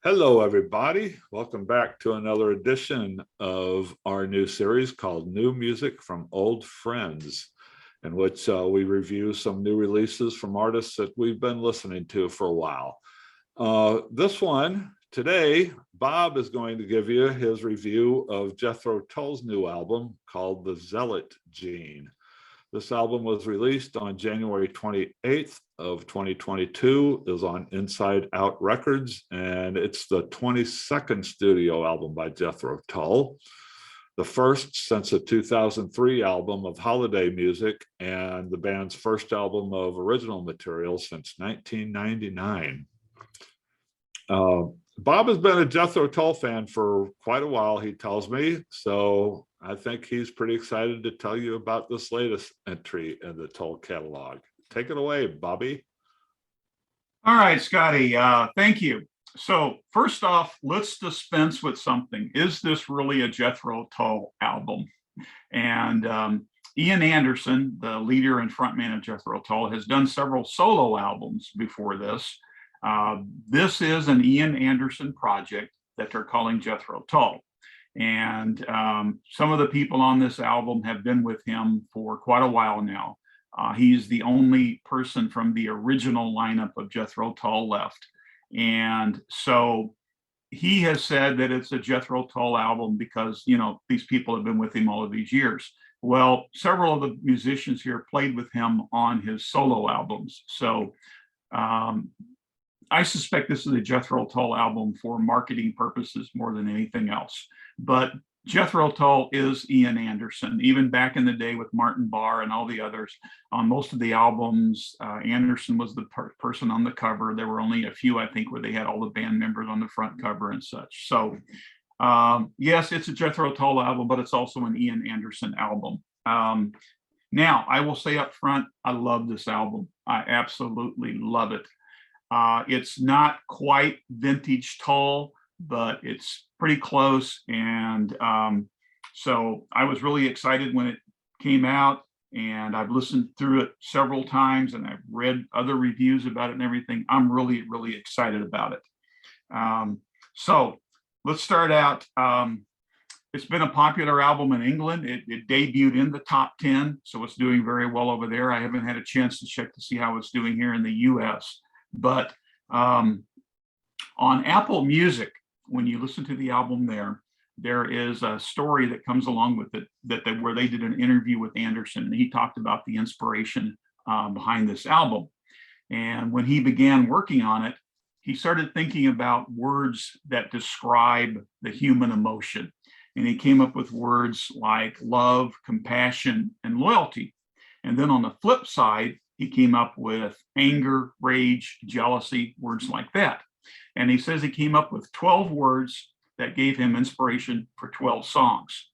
Hello, everybody. Welcome back to another edition of our new series called New Music from Old Friends, in which we review some new releases from artists that we've been listening to for a while. This one, today, Bob is going to give you his review of Jethro Tull's new album called The Zealot Gene. This album was released on January 28th of 2022. It was on Inside Out Records, and it's the 22nd studio album by Jethro Tull, the first since a 2003 album of holiday music, and the band's first album of original material since 1999. Bob has been a Jethro Tull fan for quite a while, he tells me, so I think he's pretty excited to tell you about this latest entry in the Tull catalog. Take it away, Bobby. All right, Scotty, thank you. So first off, let's dispense with something. Is this really a Jethro Tull album? And Ian Anderson, the leader and frontman of Jethro Tull, has done several solo albums before this. This is an Ian Anderson project that they're calling Jethro Tull. And some of the people on this album have been with him for quite a while now. He's the only person from the original lineup of Jethro Tull left. And so he has said that it's a Jethro Tull album because, you know, these people have been with him all of these years. Well, several of the musicians here played with him on his solo albums. So I suspect this is a Jethro Tull album for marketing purposes more than anything else. But Jethro Tull is Ian Anderson. Even back in the day with Martin Barre and all the others, on most of the albums, Anderson was the person on the cover. There were only a few, I think, where they had all the band members on the front cover and such. So yes, it's a Jethro Tull album, but it's also an Ian Anderson album. Now, I will say up front, I love this album. I absolutely love it. It's not quite vintage Tull, but it's pretty close. And so I was really excited when it came out, and I've listened through it several times, and I've read other reviews about it and everything. I'm really, really excited about it. So let's start out. It's been a popular album in England. It debuted in the top 10, so it's doing very well over there. I haven't had a chance to check to see how it's doing here in the US. But on Apple Music, when you listen to the album there is a story that comes along with it where they did an interview with Anderson, and he talked about the inspiration behind this album. And when he began working on it, he started thinking about words that describe the human emotion. And he came up with words like love, compassion, and loyalty. And then on the flip side, he came up with anger, rage, jealousy, words like that. And he says he came up with 12 words that gave him inspiration for 12 songs.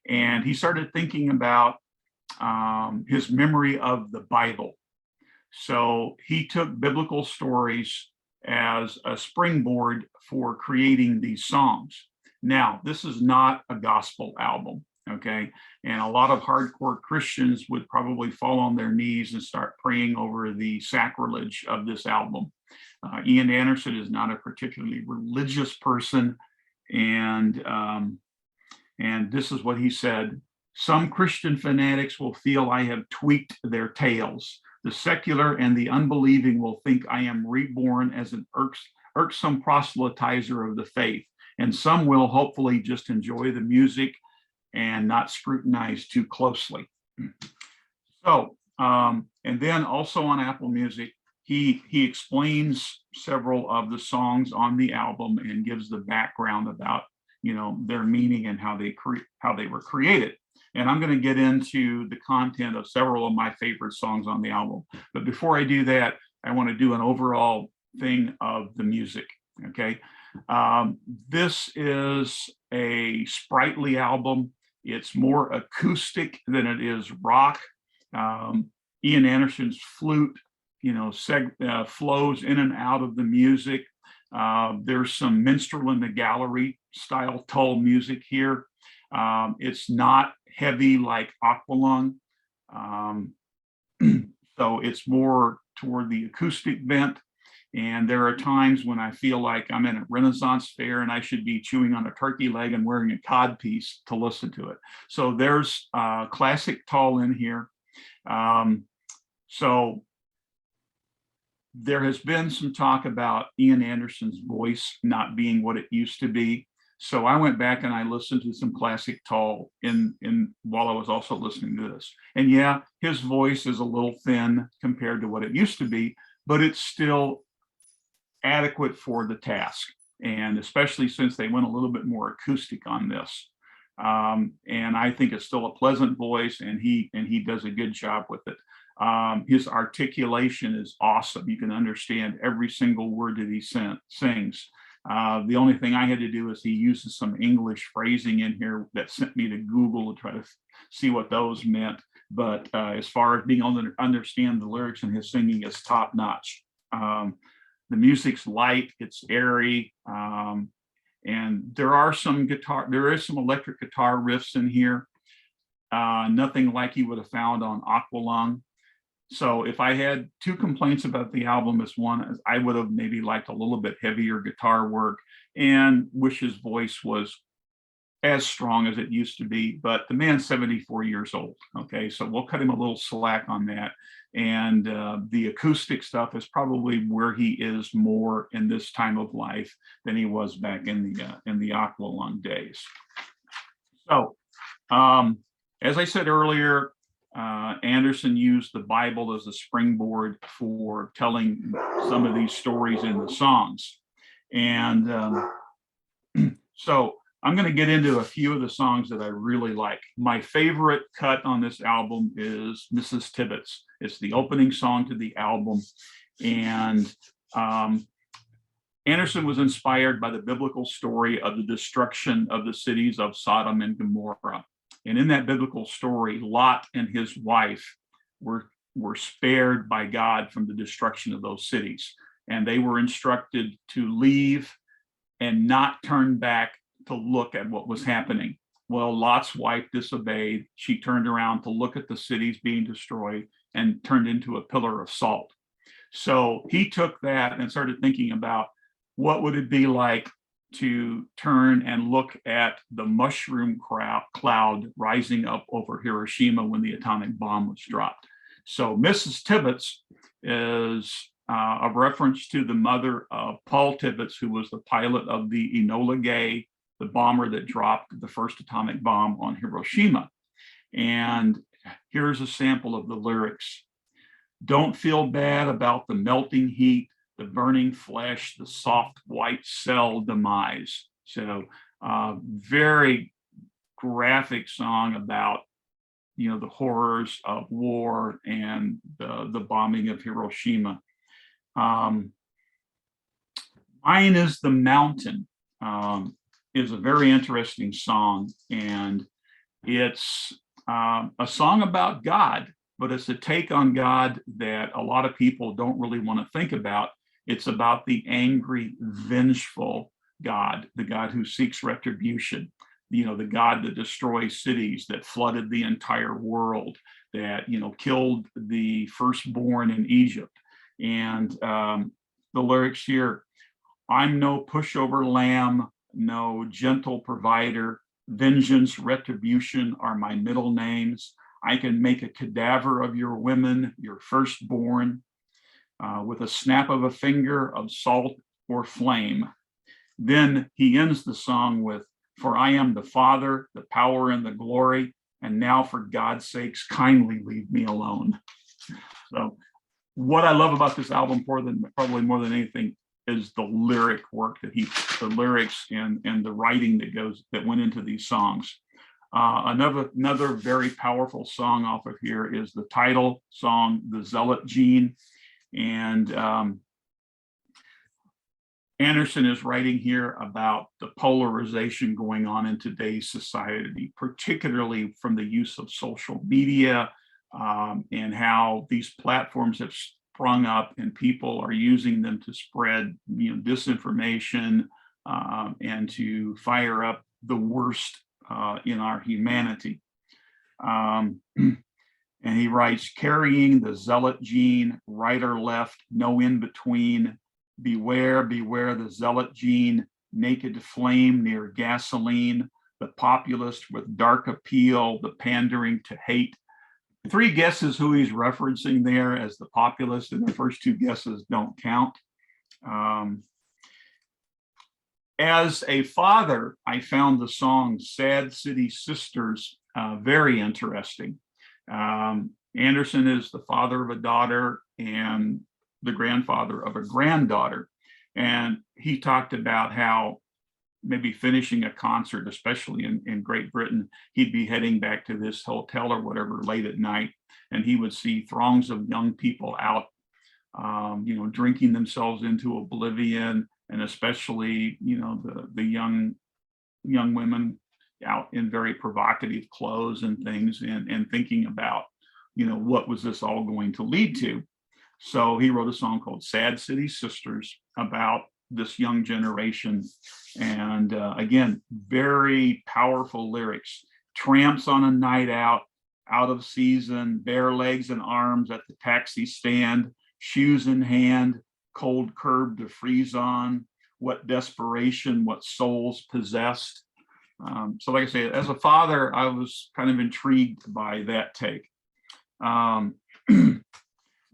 And he started thinking about his memory of the Bible. So he took biblical stories as a springboard for creating these songs. Now, this is not a gospel album. Okay. And a lot of hardcore Christians would probably fall on their knees and start praying over the sacrilege of this album. Ian Anderson is not a particularly religious person. And this is what he said. Some Christian fanatics will feel I have tweaked their tails. The secular and the unbelieving will think I am reborn as an irksome proselytizer of the faith. And some will hopefully just enjoy the music and not scrutinize too closely. So, and then also on Apple Music, he explains several of the songs on the album and gives the background about, you know, their meaning and how they were created. And I'm going to get into the content of several of my favorite songs on the album. But before I do that, I want to do an overall thing of the music. Okay. This is a sprightly album. It's more acoustic than it is rock. Ian Anderson's flute, you know, flows in and out of the music. There's some minstrel in the gallery style Tull music here. It's not heavy like Aqualung. So it's more toward the acoustic bent. And there are times when I feel like I'm in a Renaissance fair and I should be chewing on a turkey leg and wearing a codpiece to listen to it. So there's classic Tull in here. So there has been some talk about Ian Anderson's voice not being what it used to be. So I went back and I listened to some classic Tull while I was also listening to this. And yeah, his voice is a little thin compared to what it used to be, but it's still adequate for the task. And especially since they went a little bit more acoustic on this. And I think it's still a pleasant voice, and he does a good job with it. His articulation is awesome. You can understand every single word that he sings. The only thing I had to do is he uses some English phrasing in here that sent me to Google to try to see what those meant. But as far as being able to understand the lyrics in his singing, is top notch. The music's light, it's airy, and there is some electric guitar riffs in here. Nothing like you would have found on Aqualung. So if I had two complaints about the album, is one, I would have maybe liked a little bit heavier guitar work and wish his voice was as strong as it used to be, but the man's 74 years old. Okay, so we'll cut him a little slack on that. And the acoustic stuff is probably where he is more in this time of life than he was back in the Aqualung days. So as I said earlier, Anderson used the Bible as a springboard for telling some of these stories in the songs. And so I'm going to get into a few of the songs that I really like. My favorite cut on this album is Mrs. Tibbetts. It's the opening song to the album. And Anderson was inspired by the biblical story of the destruction of the cities of Sodom and Gomorrah. And in that biblical story, Lot and his wife were spared by God from the destruction of those cities. And they were instructed to leave and not turn back to look at what was happening. Well, Lot's wife disobeyed. She turned around to look at the cities being destroyed and turned into a pillar of salt. So he took that and started thinking about what would it be like to turn and look at the mushroom cloud rising up over Hiroshima when the atomic bomb was dropped. So Mrs. Tibbetts is a reference to the mother of Paul Tibbetts, who was the pilot of the Enola Gay, the bomber that dropped the first atomic bomb on Hiroshima. And here's a sample of the lyrics. Don't feel bad about the melting heat, the burning flesh, the soft white cell demise. So very graphic song about, the horrors of war and the bombing of Hiroshima. Mine is the Mountain. Is a very interesting song, and it's a song about God, but it's a take on God that a lot of people don't really want to think about. It's about the angry, vengeful God, the God who seeks retribution, the God that destroys cities, that flooded the entire world, that, killed the firstborn in Egypt. And the lyrics here, I'm no pushover lamb, no gentle provider, vengeance, retribution are my middle names. I can make a cadaver of your women, your firstborn, with a snap of a finger of salt or flame. Then he ends the song with, for I am the Father, the power and the glory, and now for God's sakes, kindly leave me alone. So what I love about this album probably more than anything is the lyric work the lyrics and the writing that went into these songs. Another very powerful song off of here is the title song, The Zealot Gene. And Anderson is writing here about the polarization going on in today's society, particularly from the use of social media, and how these platforms have sprung up and people are using them to spread disinformation and to fire up the worst in our humanity. And he writes, carrying the zealot gene, right or left, no in between, Beware, beware the Zealot Gene, naked flame near gasoline, the populist with dark appeal, the pandering to hate. 3 guesses who he's referencing there as the populist, and the first 2 guesses don't count. As a father, I found the song Sad City Sisters very interesting. Anderson is the father of a daughter and the grandfather of a granddaughter. And he talked about how maybe finishing a concert, especially in Great Britain, he'd be heading back to this hotel or whatever late at night, and he would see throngs of young people out, drinking themselves into oblivion, and especially, the young women out in very provocative clothes and things, and thinking about, what was this all going to lead to? So he wrote a song called Sad City Sisters about this young generation. And again, very powerful lyrics. Tramps on a night out of season, bare legs and arms at the taxi stand, shoes in hand, cold curb to freeze on, what desperation, what souls possessed. So like I say, as a father, I was kind of intrigued by that take.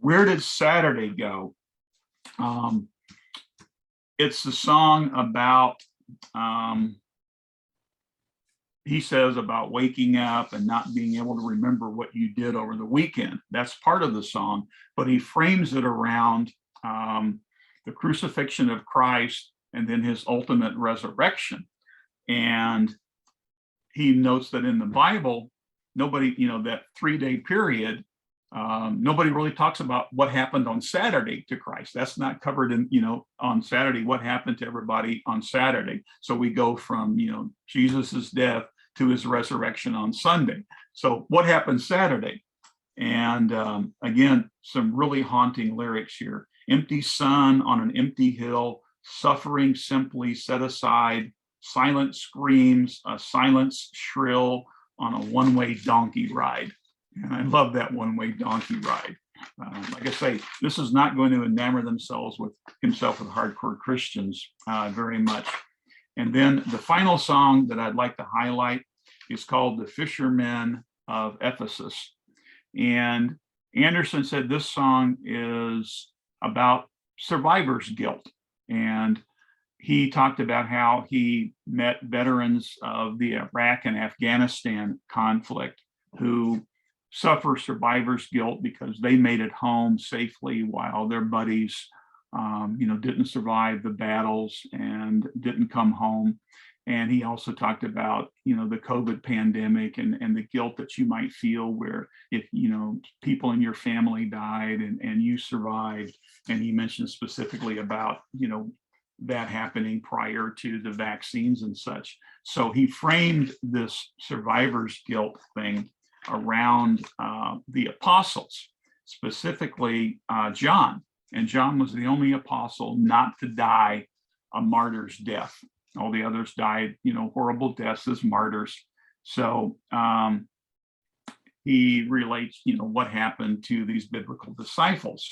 Where did Saturday go? It's the song about, he says about waking up and not being able to remember what you did over the weekend. That's part of the song, but he frames it around the crucifixion of Christ and then his ultimate resurrection. And he notes that in the Bible, nobody, that 3-day period, nobody really talks about what happened on Saturday to Christ. That's not covered in, on Saturday, what happened to everybody on Saturday. So we go from, Jesus's death to his resurrection on Sunday. So what happened Saturday? And again, some really haunting lyrics here. Empty sun on an empty hill, suffering simply set aside, silent screams, a silence shrill on a one-way donkey ride. And I love that one-way donkey ride. Like I say, this is not going to enamor himself with hardcore Christians very much. And then the final song that I'd like to highlight is called The Fishermen of Ephesus. And Anderson said this song is about survivor's guilt. And he talked about how he met veterans of the Iraq and Afghanistan conflict who suffer survivor's guilt because they made it home safely while their buddies, didn't survive the battles and didn't come home. And he also talked about, the COVID pandemic and the guilt that you might feel where if, people in your family died and you survived. And he mentioned specifically about, that happening prior to the vaccines and such. So he framed this survivor's guilt thing around the apostles, specifically John. And John was the only apostle not to die a martyr's death. All the others died, horrible deaths as martyrs. So he relates, what happened to these biblical disciples.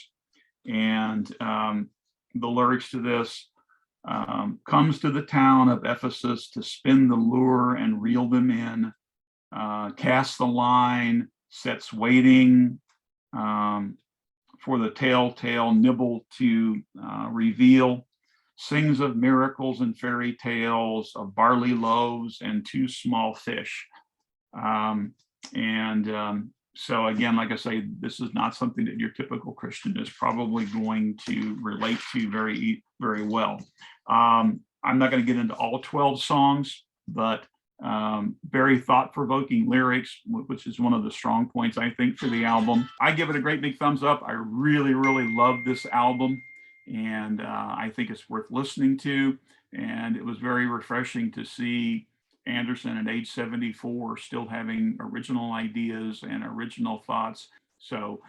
And the lyrics to this, comes to the town of Ephesus to spin the lure and reel them in, cast the line, sets waiting for the telltale nibble to reveal, sings of miracles and fairy tales, of barley loaves and 2 small fish. So again, like I say, this is not something that your typical Christian is probably going to relate to very, very well. I'm not going to get into all 12 songs, but very thought-provoking lyrics, which is one of the strong points, I think, for the album. I give it a great big thumbs up. I really, really love this album, and I think it's worth listening to. And it was very refreshing to see Anderson at age 74 still having original ideas and original thoughts. So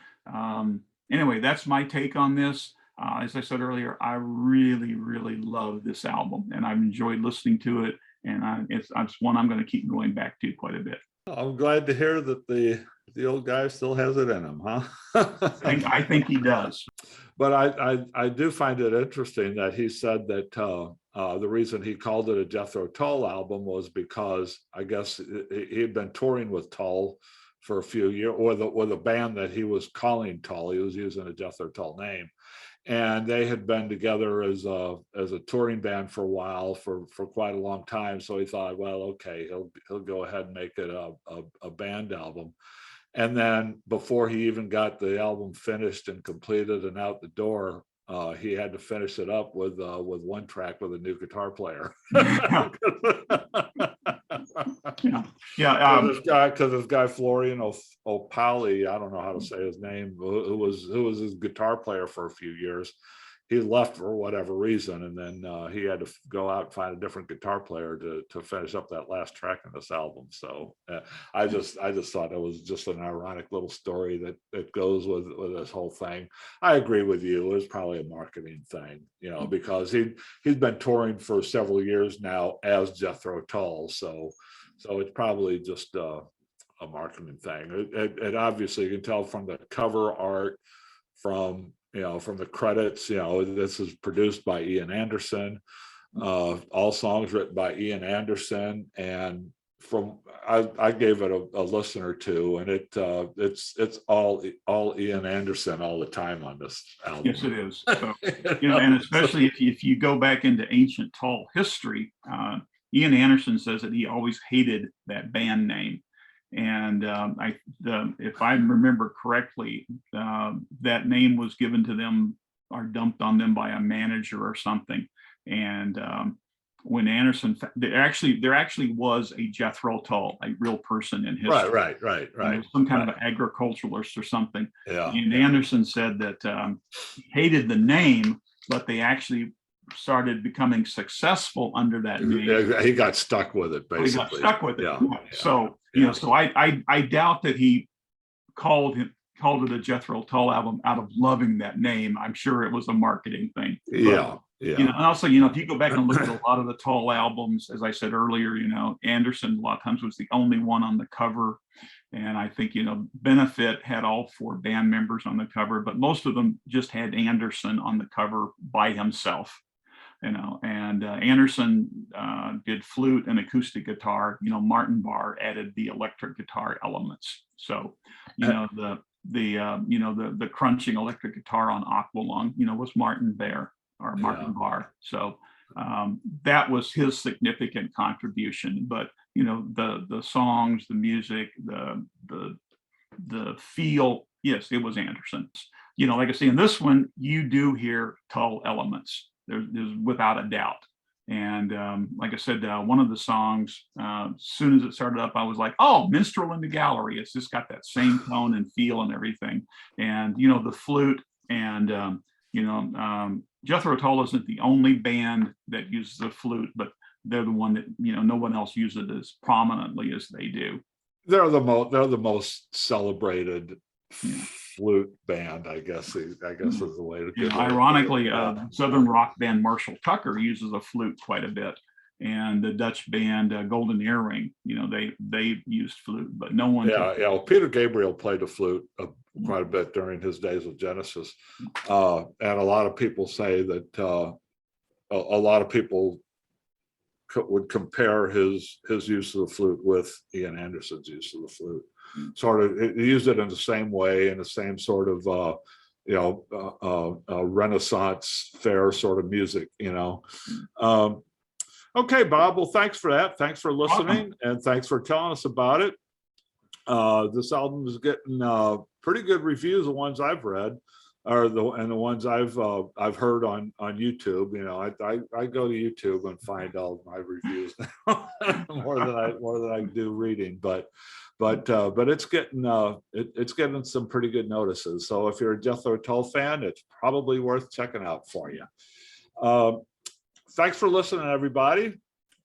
anyway, that's my take on this. As I said earlier, I really, really love this album, and I've enjoyed listening to it. And it's one I'm going to keep going back to quite a bit. I'm glad to hear that the old guy still has it in him, huh? I think he does. But I do find it interesting that he said that the reason he called it a Jethro Tull album was because I guess he had been touring with Tull for a few years, or the band that he was calling Tull. He was using a Jethro Tull name, and they had been together as a touring band for a while, for quite a long time. So he thought, well, okay, he'll go ahead and make it a band album. And then before he even got the album finished and completed and out the door, he had to finish it up with one track with a new guitar player. Yeah. Because this guy Florian Opali, I don't know how to say his name, who was his guitar player for a few years. He left for whatever reason, and then he had to go out and find a different guitar player to finish up that last track in this album. So I just thought it was just an ironic little story that goes with this whole thing. I agree with you. It was probably a marketing thing, because he's been touring for several years now as Jethro Tull. So it's probably just a marketing thing. It obviously, you can tell from the cover art, from the credits, this is produced by Ian Anderson, all songs written by Ian Anderson, and I gave it a listen or two, and it's all Ian Anderson all the time on this album. Yes, it is. So, and especially if you go back into ancient Tull history, Ian Anderson says that he always hated that band name. And if I remember correctly, that name was given to them or dumped on them by a manager or something. And when Anderson, there actually was a Jethro Tull, a real person in history. Right. Some kind of an agriculturalist or something. Yeah. And Anderson said that he hated the name, but they actually started becoming successful under that name. He got stuck with it, basically. He got stuck with it. Yeah. So so I doubt that he called it a Jethro Tull album out of loving that name. I'm sure it was a marketing thing. Yeah. And also, if you go back and look at a lot of the Tull albums, as I said earlier, Anderson a lot of times was the only one on the cover. And I think, Benefit had all 4 band members on the cover, but most of them just had Anderson on the cover by himself. And Anderson did flute and acoustic guitar. Martin Barr added the electric guitar elements. So, the crunching electric guitar on Aqualung, was Martin Barr. Barr. So that was his significant contribution. But the songs, the music, the feel, yes, it was Anderson's. Like I say, in this one, you do hear Tull elements. There's without a doubt. And like I said, one of the songs, as soon as it started up, I was like, oh, Minstrel in the Gallery. It's just got that same tone and feel and everything. And, the flute and, Jethro Tull isn't the only band that uses the flute, but they're the one that, no one else uses it as prominently as they do. They're the most celebrated flute band, I guess is the way to do it. Ironically, Southern rock band Marshall Tucker uses a flute quite a bit, and the Dutch band Golden Earring, they used flute, but no one. Yeah. Peter Gabriel played the flute quite a bit during his days with Genesis, and a lot of people say that a lot of people would compare his use of the flute with Ian Anderson's use of the flute. Sort of, he used it in the same way, in the same sort of Renaissance fair sort of music. Okay, Bob. Well, thanks for that. Thanks for listening, and thanks for telling us about it. This album is getting pretty good reviews. The ones I've read, and the ones I've heard on YouTube. I go to YouTube and find all my reviews more than I do reading, but it's getting some pretty good notices. So if you're a Jethro Tull fan, it's probably worth checking out for you. Thanks for listening, everybody.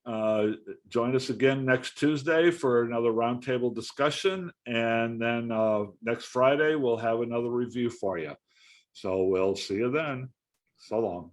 Join us again next Tuesday for another roundtable discussion, and then next Friday we'll have another review for you. So we'll see you then. So long.